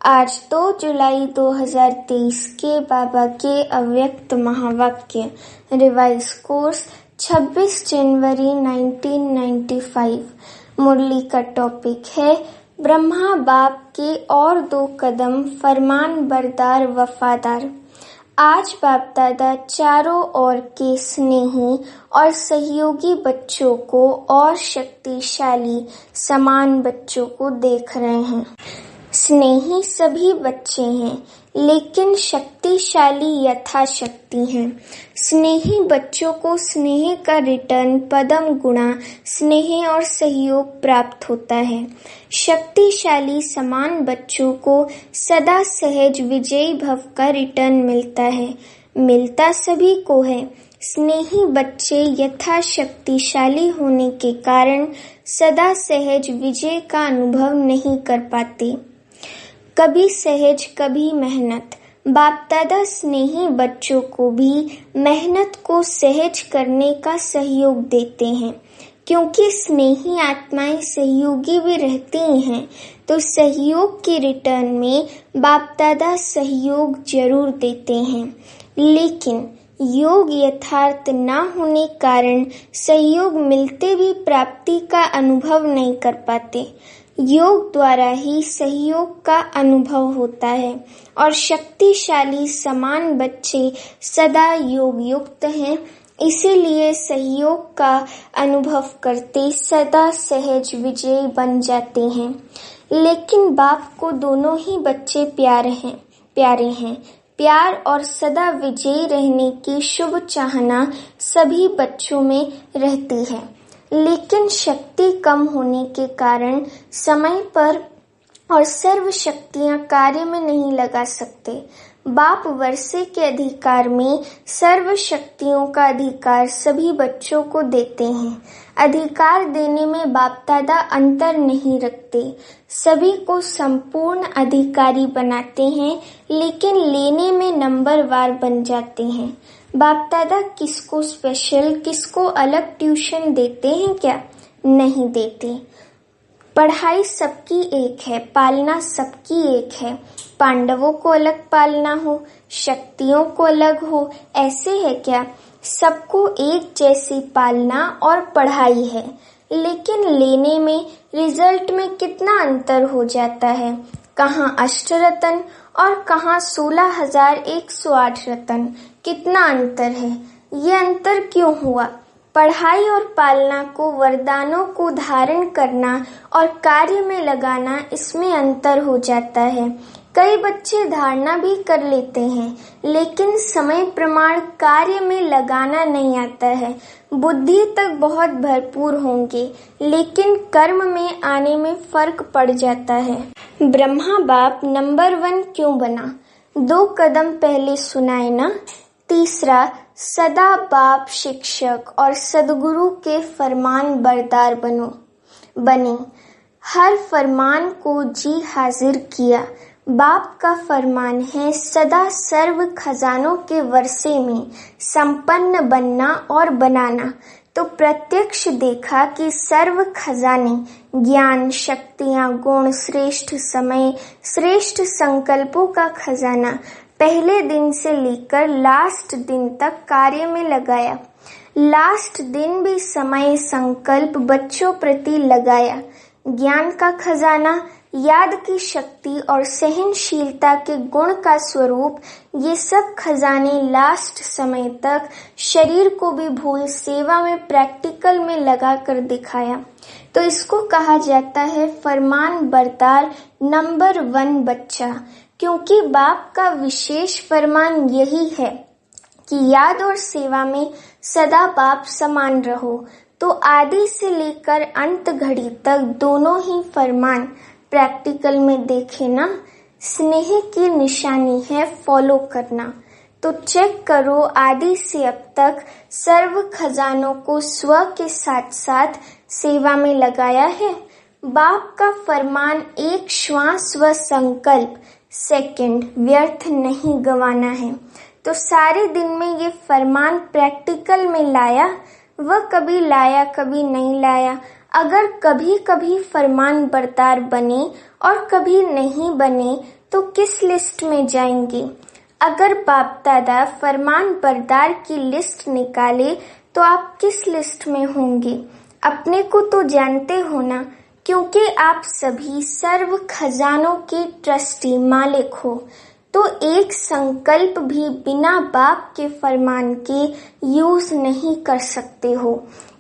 आज 2 जुलाई 2023 के बाबा के अव्यक्त महावाक्य रिवाइज कोर्स 26 जनवरी 1995। मुरली का टॉपिक है ब्रह्मा बाप के और 2 कदम फरमान बरदार वफादार। आज बाप दादा चारों ओर के स्नेही और सहयोगी बच्चों को और शक्तिशाली समान बच्चों को देख रहे हैं। स्नेही सभी बच्चे हैं, लेकिन शक्तिशाली यथाशक्ति हैं। स्नेही बच्चों को स्नेह का रिटर्न पदम गुणा स्नेह और सहयोग प्राप्त होता है। शक्तिशाली समान बच्चों को सदा सहज विजयी भव का रिटर्न मिलता है। मिलता सभी को है। स्नेही बच्चे यथाशक्तिशाली होने के कारण सदा सहज विजय का अनुभव नहीं कर पाते। कभी सहज कभी मेहनत। बाप दादा स्नेही बच्चों को भी मेहनत को सहज करने का सहयोग देते हैं, क्योंकि स्नेही आत्माएं सहयोगी भी रहती हैं, तो सहयोग के रिटर्न में बाप दादा सहयोग जरूर देते हैं। लेकिन योग यथार्थ न होने कारण सहयोग मिलते भी प्राप्ति का अनुभव नहीं कर पाते। योग द्वारा ही सहयोग का अनुभव होता है और शक्तिशाली समान बच्चे सदा योग युक्त हैं, इसीलिए सहयोग का अनुभव करते सदा सहज विजयी बन जाते हैं। लेकिन बाप को दोनों ही बच्चे प्यारे हैं। प्यार और सदा विजयी रहने की शुभ चाहना सभी बच्चों में रहती है, लेकिन शक्ति कम होने के कारण समय पर और सर्व शक्तियां कार्य में नहीं लगा सकते। बाप वर्षे के अधिकार में सर्व शक्तियों का अधिकार सभी बच्चों को देते हैं। अधिकार देने में बाप दादा अंतर नहीं रखते, सभी को संपूर्ण अधिकारी बनाते हैं, लेकिन लेने में नंबरवार बन जाते हैं। बाप दादा किसको स्पेशल किसको अलग ट्यूशन देते हैं क्या? नहीं देते। पढ़ाई सबकी एक है, पालना सबकी एक है। पांडवों को अलग पालना हो, शक्तियों को अलग हो, ऐसे है क्या? सबको एक जैसी पालना और पढ़ाई है, लेकिन लेने में रिजल्ट में कितना अंतर हो जाता है। कहाँ अष्टरत्न और कहाँ 16,108 रत्न, कितना अंतर है। ये अंतर क्यों हुआ? पढ़ाई और पालना को वरदानों को धारण करना और कार्य में लगाना, इसमें अंतर हो जाता है। कई बच्चे धारणा भी कर लेते हैं, लेकिन समय प्रमाण कार्य में लगाना नहीं आता है। बुद्धि तक बहुत भरपूर होंगे, लेकिन कर्म में आने में फर्क पड़ जाता है। ब्रह्मा बाप नंबर 1 क्यों बना? 2 कदम पहले सुनाए ना। तीसरा, सदा बाप शिक्षक और सदगुरु के फरमान बरदार बने। हर फरमान को जी हाजिर किया। बाप का फरमान है सदा सर्व खजानों के वर्षे में संपन्न बनना और बनाना। तो प्रत्यक्ष देखा कि सर्व खजाने ज्ञान, शक्तियां, गुण, श्रेष्ठ समय, श्रेष्ठ संकल्पों का खजाना पहले दिन से लेकर लास्ट दिन तक कार्य में लगाया। लास्ट दिन भी समय, संकल्प बच्चों प्रति लगाया। ज्ञान का खजाना, याद की शक्ति और सहनशीलता के गुण का स्वरूप, ये सब खजाने लास्ट समय तक शरीर को भी भूल सेवा में प्रैक्टिकल में लगा कर दिखाया। तो इसको कहा जाता है फरमान बरदार नंबर 1 बच्चा, क्योंकि बाप का विशेष फरमान यही है कि याद और सेवा में सदा बाप समान रहो। तो आदि से लेकर अंत घड़ी तक दोनों ही फरमान प्रैक्टिकल में देखे ना। स्नेह की निशानी है फॉलो करना। तो चेक करो आदि से अब तक सर्व खजानों को स्व के साथ साथ सेवा में लगाया है। बाप का फरमान एक श्वास व संकल्प सेकंड व्यर्थ नहीं गंवाना है। तो सारे दिन में ये फरमान प्रैक्टिकल में लाया, वह कभी लाया कभी नहीं लाया। अगर कभी कभी फरमान बरदार बने और कभी नहीं बने तो किस लिस्ट में जाएंगे? अगर बाप दादा फरमान बरदार की लिस्ट निकाले तो आप किस लिस्ट में होंगे? अपने को तो जानते हो ना, क्योंकि आप सभी सर्व खजानों के ट्रस्टी मालिक हो। तो एक संकल्प भी बिना बाप के फरमान के यूज नहीं कर सकते हो,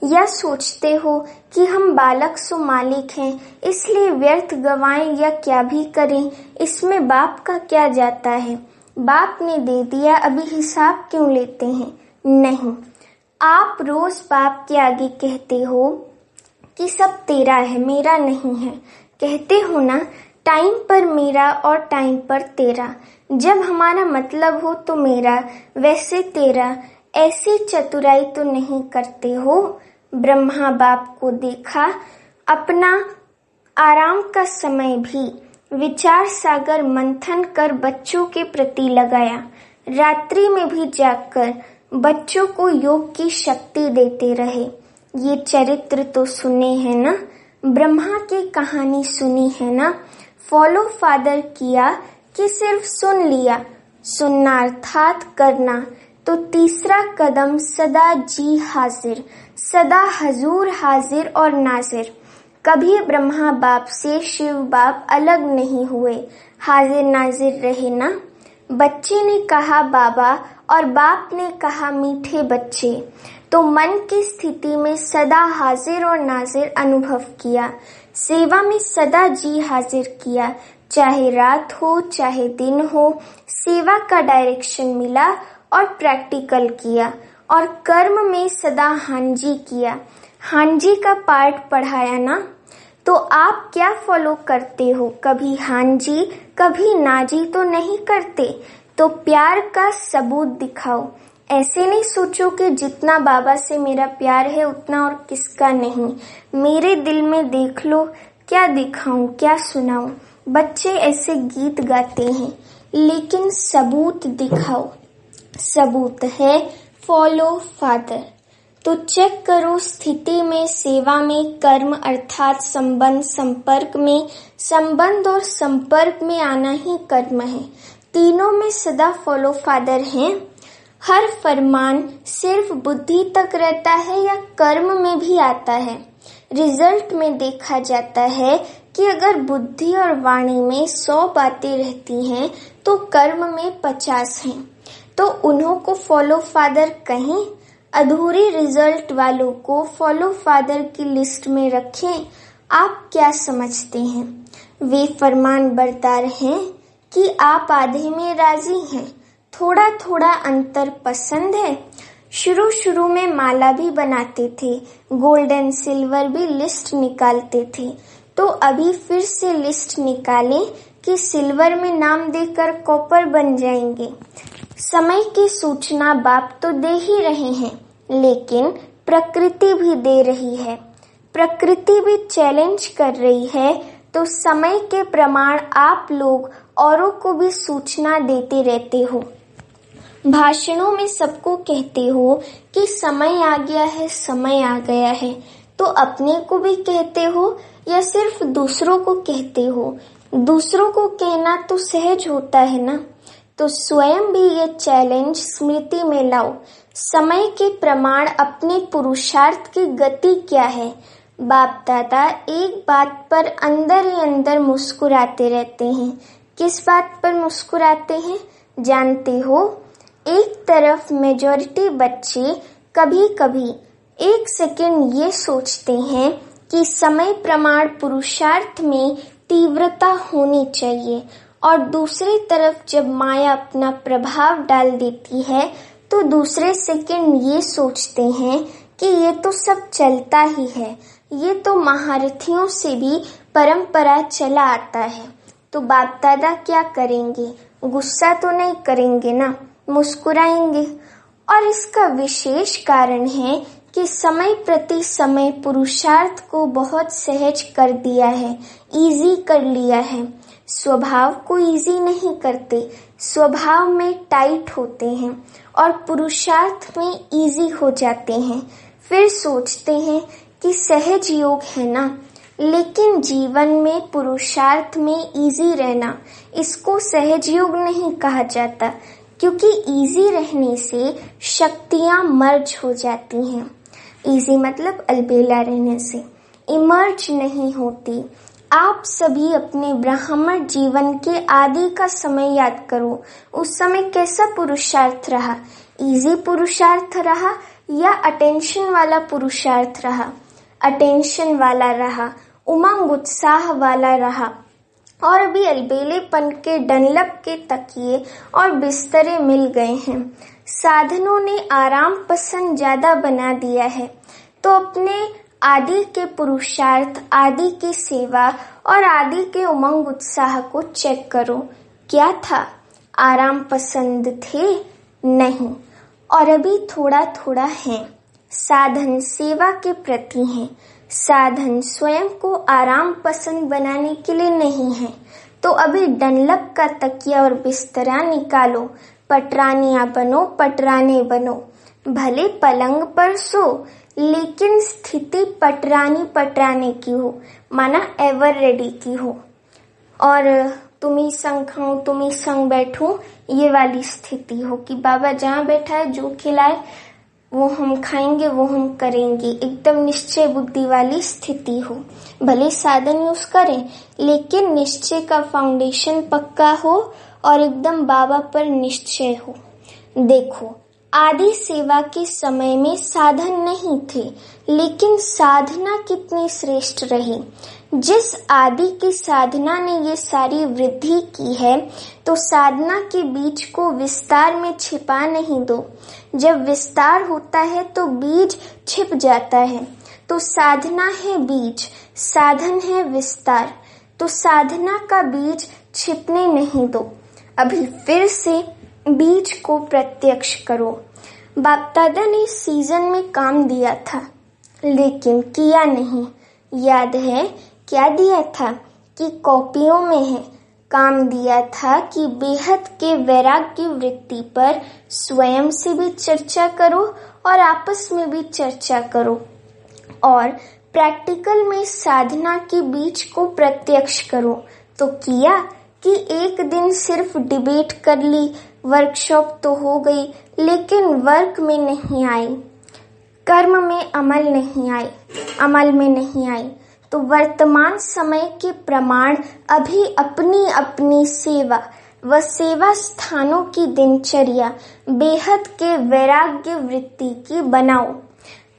या सोचते हो कि हम बालक सो मालिक हैं इसलिए व्यर्थ गवाएं या क्या भी करें, इसमें बाप का क्या जाता है, बाप ने दे दिया अभी हिसाब क्यों लेते हैं? नहीं, आप रोज बाप के आगे कहते हो कि सब तेरा है मेरा नहीं है, कहते हो ना, टाइम पर मेरा और टाइम पर तेरा, जब हमारा मतलब हो तो मेरा वैसे तेरा, ऐसी चतुराई तो नहीं करते हो। ब्रह्मा बाप को देखा, अपना आराम का समय भी विचार सागर मंथन कर बच्चों के प्रति लगाया, रात्रि में भी जागकर बच्चों को योग की शक्ति देते रहे। ये चरित्र तो सुने हैं ना, ब्रह्मा की कहानी सुनी है ना। फॉलो फादर किया कि सिर्फ सुन लिया, सुनना अर्थात करना, तो तीसरा कदम सदा जी हाजिर, सदा हजूर हाजिर और नाजिर। कभी ब्रह्मा बाप से शिव बाप अलग नहीं हुए, हाजिर नाजिर रहे ना। बच्चे ने कहा बाबा और बाप ने कहा मीठे बच्चे, तो मन की स्थिति में सदा हाजिर और नाजिर अनुभव किया। सेवा में सदा जी हाजिर किया, चाहे रात हो चाहे दिन हो, सेवा का डायरेक्शन मिला और प्रैक्टिकल किया। और कर्म में सदा हांजी किया, हांजी का पार्ट पढ़ाया ना। तो आप क्या फॉलो करते हो? कभी हांजी कभी नाजी तो नहीं करते, तो प्यार का सबूत दिखाओ। ऐसे नहीं सोचो कि जितना बाबा से मेरा प्यार है उतना और किसका नहीं, मेरे दिल में देख लो, क्या दिखाऊं क्या सुनाऊं। बच्चे ऐसे गीत गाते हैं, लेकिन सबूत दिखाओ। सबूत है फॉलो फादर। तो चेक करो स्थिति में, सेवा में, कर्म अर्थात संबंध संपर्क में, संबंध और संपर्क में आना ही कर्म है। तीनों में सदा फॉलो फादर हैं। हर फरमान सिर्फ बुद्धि तक रहता है या कर्म में भी आता है? रिजल्ट में देखा जाता है कि अगर बुद्धि और वाणी में 100 बातें रहती हैं तो कर्म में 50 हैं। तो उन्हों को फॉलो फादर कहें? अधूरी रिजल्ट वालों को फॉलो फादर की लिस्ट में रखें? आप क्या समझते हैं? वे फरमान बरदार हैं कि आप आधे में राजी हैं? थोड़ा थोड़ा अंतर पसंद है? शुरू में माला भी बनाते थे, गोल्ड एंड सिल्वर भी लिस्ट निकालते थे, तो अभी फिर से लिस्ट निकालें कि सिल्वर में नाम देकर कॉपर बन जाएंगे। समय की सूचना बाप तो दे ही रहे हैं, लेकिन प्रकृति भी दे रही है, प्रकृति भी चैलेंज कर रही है। तो समय के प्रमाण आप लोग औरों को भी सूचना देते रहते हो। भाषणों में सबको कहते हो कि समय आ गया है, समय आ गया है, तो अपने को भी कहते हो या सिर्फ दूसरों को कहते हो? दूसरों को कहना तो सहज होता है ना। तो स्वयं भी ये चैलेंज स्मृति में लाओ। समय के प्रमाण अपने पुरुषार्थ की गति क्या है? बाप दादा एक बात पर अंदर ही अंदर मुस्कुराते रहते हैं। किस बात पर मुस्कुराते हैं जानते हो? एक तरफ मेजॉरिटी बच्चे कभी कभी एक सेकंड ये सोचते हैं कि समय प्रमाण पुरुषार्थ में तीव्रता होनी चाहिए, और दूसरी तरफ जब माया अपना प्रभाव डाल देती है तो दूसरे सेकंड ये सोचते हैं कि ये तो सब चलता ही है, ये तो महारथियों से भी परंपरा चला आता है। तो बाप दादा क्या करेंगे? गुस्सा तो नहीं करेंगे ना, मुस्कुराएंगे। और इसका विशेष कारण है कि समय प्रति समय पुरुषार्थ को बहुत सहज कर दिया है, इजी कर लिया है। स्वभाव को इजी नहीं करते, स्वभाव में टाइट होते हैं और पुरुषार्थ में इजी हो जाते हैं। फिर सोचते हैं कि सहज योग है ना, लेकिन जीवन में पुरुषार्थ में इजी रहना, इसको सहज योग नहीं कहा जाता, क्योंकि इजी रहने से शक्तियां मर्ज हो जाती हैं। इजी मतलब अलबेला रहने से, इमर्ज नहीं होती। आप सभी अपने ब्राह्मण जीवन के आदि का समय याद करो। उस समय कैसा पुरुषार्थ रहा? इजी पुरुषार्थ रहा या अटेंशन वाला पुरुषार्थ रहा? अटेंशन वाला रहा, उमंग उत्साह वाला रहा। और अभी अलबेलेपन के डनलप के तकिए और बिस्तरे मिल गए हैं। साधनों ने आराम पसंद ज्यादा बना दिया है। तो अपने आदि के पुरुषार्थ, आदि की सेवा और आदि के उमंग उत्साह को चेक करो। क्या था? आराम पसंद थे? नहीं। और अभी थोड़ा थोड़ा है। साधन सेवा के प्रति हैं। साधन स्वयं को आराम पसंद बनाने के लिए नहीं है। तो अभी डनलप का तकिया और बिस्तरा निकालो, पटरानियां बनो, पटराने बनो। भले पलंग पर सो, लेकिन स्थिति पटराने की हो, माना एवर रेडी की हो। और तुम ही संग खाऊं, तुम ही संग बैठूं, ये वाली स्थिति हो कि बाबा जहाँ बैठा है, जो खिलाए वो हम खाएंगे, वो हम करेंगे। एकदम निश्चय बुद्धि वाली स्थिति हो। भले साधन यूज करें, लेकिन निश्चय का फाउंडेशन पक्का हो और एकदम बाबा पर निश्चय हो। देखो, आदि सेवा के समय में साधन नहीं थे, लेकिन साधना कितनी श्रेष्ठ रही। जिस आदि की साधना ने ये सारी वृद्धि की है, तो साधना के बीज को विस्तार में छिपा नहीं दो। जब विस्तार होता है तो बीज छिप जाता है। तो साधना है बीज, साधन है विस्तार। तो साधना का बीज छिपने नहीं दो। अभी फिर से बीज को प्रत्यक्ष करो। बाप दादा ने सीजन में काम दिया था, लेकिन किया नहीं। याद है क्या दिया था? कि कॉपियों में है। काम दिया था कि बेहद के वैराग्य वृत्ति पर स्वयं से भी चर्चा करो और आपस में भी चर्चा करो। और प्रैक्टिकल में साधना के बीज को प्रत्यक्ष करो। तो किया कि एक दिन सिर्फ डिबेट कर ली, वर्कशॉप तो हो गई, लेकिन वर्क में नहीं आई, कर्म में अमल नहीं आई, अमल में नहीं आई। तो वर्तमान समय के प्रमाण अभी अपनी अपनी सेवा व सेवा स्थानों की दिनचर्या बेहद के वैराग्य वृत्ति की बनाओ।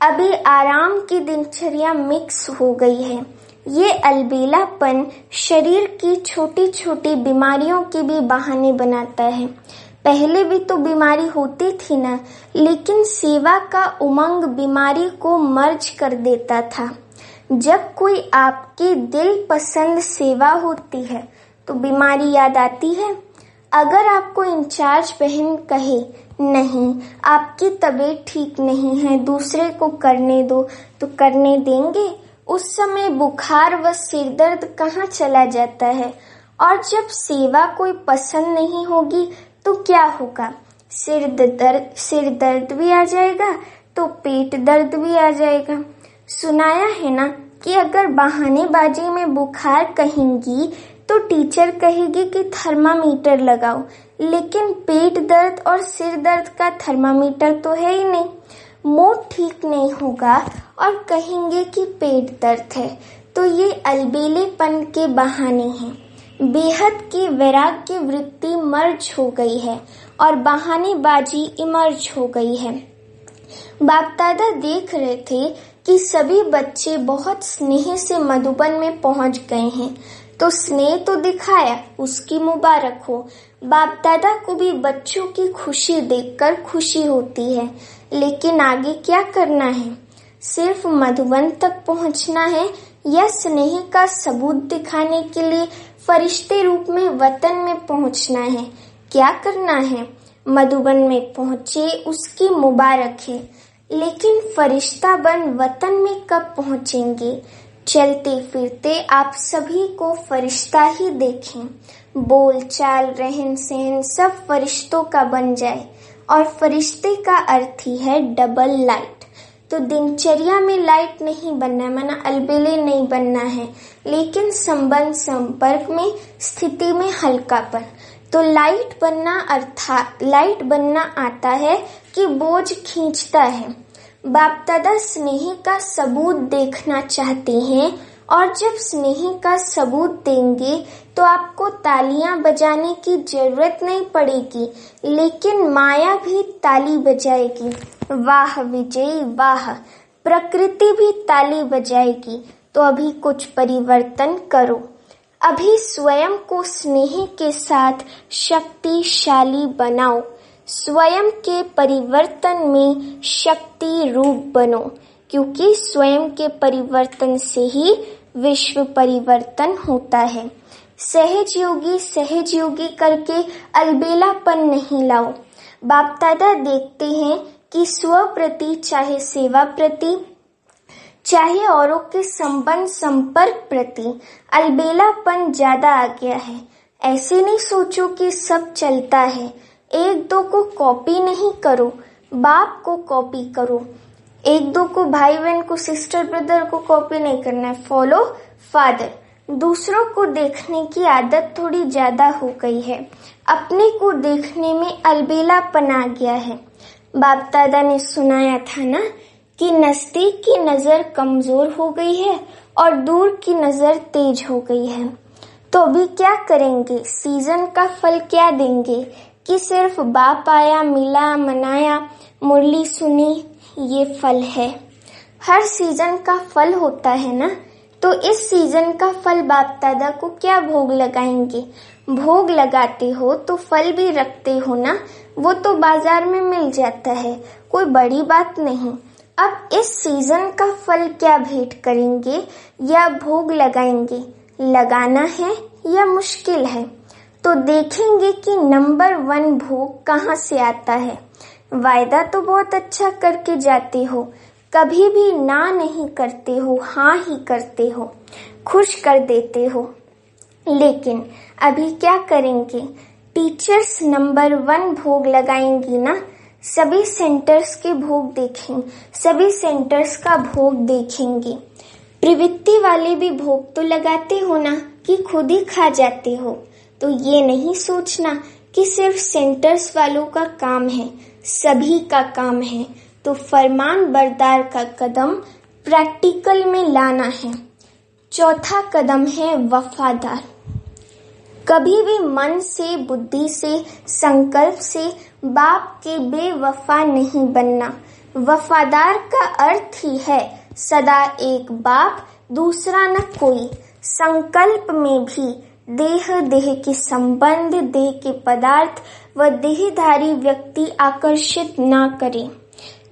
अभी आराम की दिनचर्या मिक्स हो गई है। ये अलबेलापन शरीर की छोटी छोटी बीमारियों के भी बहाने बनाता है। पहले भी तो बीमारी होती थी ना, लेकिन सेवा का उमंग बीमारी को मर्ज कर देता था। जब कोई आपकी दिल पसंद सेवा होती है तो बीमारी याद आती है। अगर आपको इंचार्ज बहन कहे नहीं, आपकी तबीयत ठीक नहीं है, दूसरे को करने दो, तो करने देंगे? उस समय बुखार व सिरदर्द कहाँ चला जाता है। और जब सेवा कोई पसंद नहीं होगी तो क्या होगा? सिर दर्द भी आ जाएगा, तो पेट दर्द भी आ जाएगा। सुनाया है ना कि अगर बहानेबाजी में बुखार कहेंगी तो टीचर कहेगी कि थर्मामीटर लगाओ, लेकिन पेट दर्द और सिर दर्द का थर्मामीटर तो है ही नहीं। मूड ठीक नहीं होगा और कहेंगे कि पेट दर्द है। तो ये अलबेलेपन के बहाने हैं। बेहद की वैराग्य वृत्ति मर्ज हो गई है और बहानेबाजी इमर्ज हो गई है। बाप दादा देख रहे थे कि सभी बच्चे बहुत स्नेह से मधुबन में पहुंच गए हैं, तो स्नेह तो दिखाया, उसकी मुबारक हो। बाप दादा को भी बच्चों की खुशी देखकर खुशी होती है, लेकिन आगे क्या करना है? सिर्फ मधुबन तक पहुंचना है या स्नेह का सबूत दिखाने के लिए फरिश्ते रूप में वतन में पहुंचना है? क्या करना है? मधुबन में पहुंचे उसकी मुबारक है, लेकिन फरिश्ता बन वतन में कब पहुंचेंगे? चलते फिरते आप सभी को फरिश्ता ही देखें। बोल चाल रहन सहन सब फरिश्तों का बन जाए। और फरिश्ते का अर्थ ही है डबल लाइट। तो दिनचर्या में लाइट नहीं बनना है, माना अलबेले नहीं बनना है, लेकिन संबंध संपर्क में स्थिति में हल्कापन। तो लाइट बनना अर्थात लाइट बनना आता है कि बोझ खींचता है। बाप दादा स्नेह का सबूत देखना चाहते हैं, और जब स्नेह का सबूत देंगे तो आपको तालियां बजाने की जरूरत नहीं पड़ेगी, लेकिन माया भी ताली बजाएगी। वाह विजयी वाह, प्रकृति भी ताली बजाएगी। तो अभी कुछ परिवर्तन करो, अभी स्वयं को स्नेह के साथ शक्तिशाली बनाओ, स्वयं के परिवर्तन में शक्ति रूप बनो, क्योंकि स्वयं के परिवर्तन से ही विश्व परिवर्तन होता है। सहज योगी करके अलबेलापन नहीं लाओ। बाप दादा देखते हैं कि स्व प्रति चाहे सेवा प्रति चाहे औरों के संबंध संपर्क प्रति अलबेलापन ज्यादा आ गया है। ऐसे नहीं सोचो कि सब चलता है, एक दो को कॉपी नहीं करो, बाप को कॉपी करो। एक दो को, भाई बहन को, सिस्टर ब्रदर को कॉपी नहीं करना है, फॉलो फादर। दूसरों को देखने की आदत थोड़ी ज्यादा हो गई है, अपने को देखने में अलबेलापन आ गया है। बाप दादा ने सुनाया था ना कि नजदीक की नजर कमजोर हो गई है और दूर की नजर तेज हो गई है। तो अभी क्या करेंगे? सीजन का फल क्या देंगे कि सिर्फ बाप आया, मिला, मनाया, मुरली सुनी, ये फल है। हर सीजन का फल होता है ना, तो इस सीजन का फल बाप दादा को क्या भोग लगाएंगे? भोग लगाते हो तो फल भी रखते हो ना, वो तो बाजार में मिल जाता है, कोई बड़ी बात नहीं। अब इस सीजन का फल क्या भेंट करेंगे या भोग लगाएंगे? लगाना है या मुश्किल है? तो देखेंगे कि नंबर 1 भोग कहाँ से आता है। वायदा तो बहुत अच्छा करके जाते हो, कभी भी ना नहीं करते हो, हाँ ही करते हो, खुश कर देते हो। लेकिन अभी क्या करेंगे? टीचर्स नंबर 1 भोग लगाएंगी ना, सभी सेंटर्स के भोग देखेंगे, सभी सेंटर्स का भोग देखेंगे। प्रवृत्ति वाले भी भोग तो लगाते हो ना कि खुद ही खा जाते हो। तो ये नहीं सोचना कि सिर्फ सेंटर्स वालों का काम है, सभी का काम है। तो फरमान बरदार का कदम प्रैक्टिकल में लाना है। चौथा कदम है वफादार। कभी भी मन से, बुद्धि से, संकल्प से बाप के बेवफा नहीं बनना। वफादार का अर्थ ही है सदा एक बाप, दूसरा न कोई। संकल्प में भी देह के संबंध, देह के पदार्थ व देहधारी व्यक्ति आकर्षित ना करे।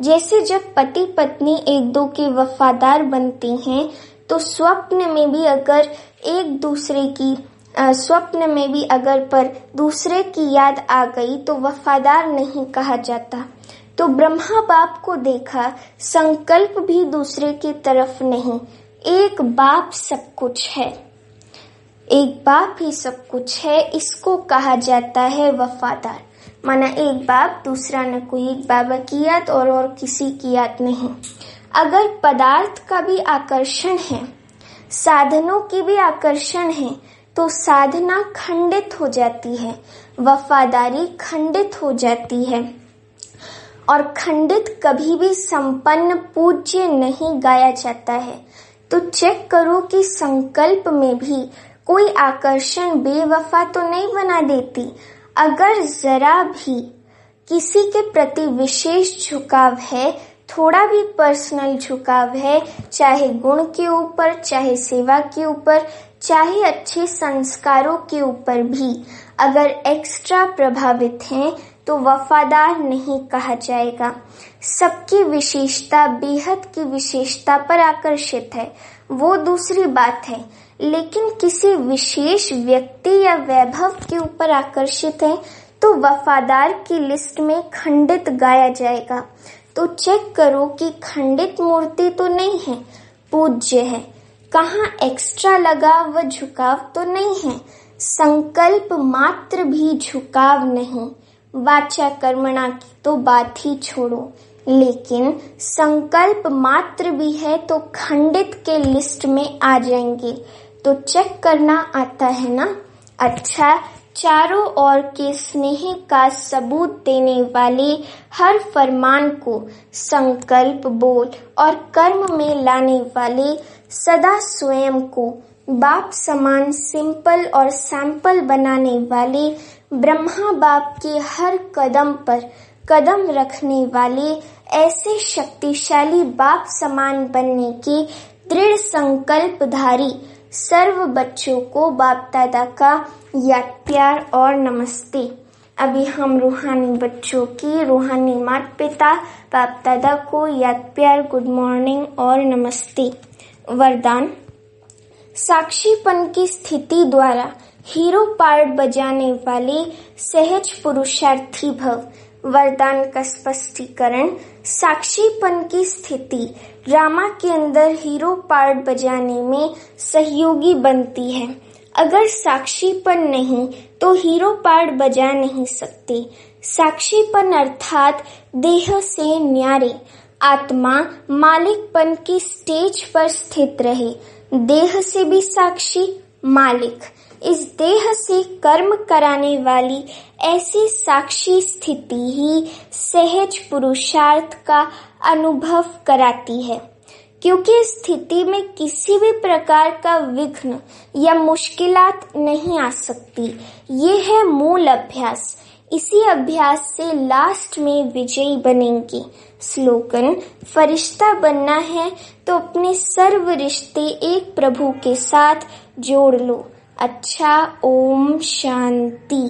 जैसे जब पति पत्नी एक दो के वफादार बनते हैं, तो स्वप्न में भी अगर पर दूसरे की याद आ गई तो वफादार नहीं कहा जाता। तो ब्रह्मा बाप को देखा, संकल्प भी दूसरे की तरफ नहीं, एक बाप सब कुछ है, एक बाप ही सब कुछ है, इसको कहा जाता है वफादार। माना एक बाप, दूसरा न कोई, एक बाबा की याद और किसी की याद नहीं। अगर पदार्थ का भी आकर्षण है, साधनों की भी आकर्षण है, तो साधना खंडित हो जाती है, वफादारी खंडित हो जाती है। और खंडित कभी भी संपन्न पूज्य नहीं गाया जाता है। तो चेक करो कि संकल्प में भी कोई आकर्षण बेवफा तो नहीं बना देती। अगर जरा भी किसी के प्रति विशेष झुकाव है, थोड़ा भी पर्सनल झुकाव है, चाहे गुण के ऊपर, चाहे सेवा के ऊपर, चाहे अच्छे संस्कारों के ऊपर भी अगर एक्स्ट्रा प्रभावित हैं, तो वफादार नहीं कहा जाएगा। सबकी विशेषता, बेहद की विशेषता पर आकर्षित है, वो दूसरी बात है, लेकिन किसी विशेष व्यक्ति या वैभव के ऊपर आकर्षित है तो वफादार की लिस्ट में खंडित गाया जाएगा। तो चेक करो कि खंडित मूर्ति तो नहीं है, पूज्य है, कहाँ एक्स्ट्रा लगाव व झुकाव तो नहीं है, संकल्प मात्र भी झुकाव नहीं। वाचा कर्मणा की तो बात ही छोड़ो, लेकिन संकल्प मात्र भी है तो खंडित के लिस्ट में आ जाएंगे। तो चेक करना आता है ना? अच्छा, चारों ओर के स्नेह का सबूत देने वाले हर फरमान को संकल्प, बोल और कर्म में लाने वाले सदा स्वयं को बाप समान सिंपल और सैंपल बनाने वाले ब्रह्मा बाप के हर कदम पर कदम रखने वाले ऐसे शक्तिशाली बाप समान बनने के दृढ़ संकल्पधारी सर्व बच्चों को बाप दादा का याद, प्यार और नमस्ते। अभी हम रूहानी बच्चों की रूहानी माता पिता बाप दादा को याद, प्यार, गुड मॉर्निंग और नमस्ते। वरदान: साक्षीपन की स्थिति द्वारा हीरो पार्ट बजाने वाले सहज पुरुषार्थी भव। वरदान का स्पष्टीकरण: साक्षीपन की स्थिति ड्रामा के अंदर हीरो पार्ट बजाने में सहयोगी बनती है। अगर साक्षीपन नहीं तो हीरो पार्ट बजा नहीं सकते। साक्षीपन अर्थात देह से न्यारे आत्मा मालिकपन की स्टेज पर स्थित रहे। देह से भी साक्षी, मालिक। इस देह से कर्म कराने वाली ऐसी साक्षी स्थिति ही सहज पुरुषार्थ का अनुभव कराती है, क्योंकि इस स्थिति में किसी भी प्रकार का विघ्न या मुश्किलात नहीं आ सकती। ये है मूल अभ्यास। इसी अभ्यास से लास्ट में विजयी बनेंगे। स्लोगन: फरिश्ता बनना है तो अपने सर्व रिश्ते एक प्रभु के साथ जोड़ लो। अच्छा, ओम शांति।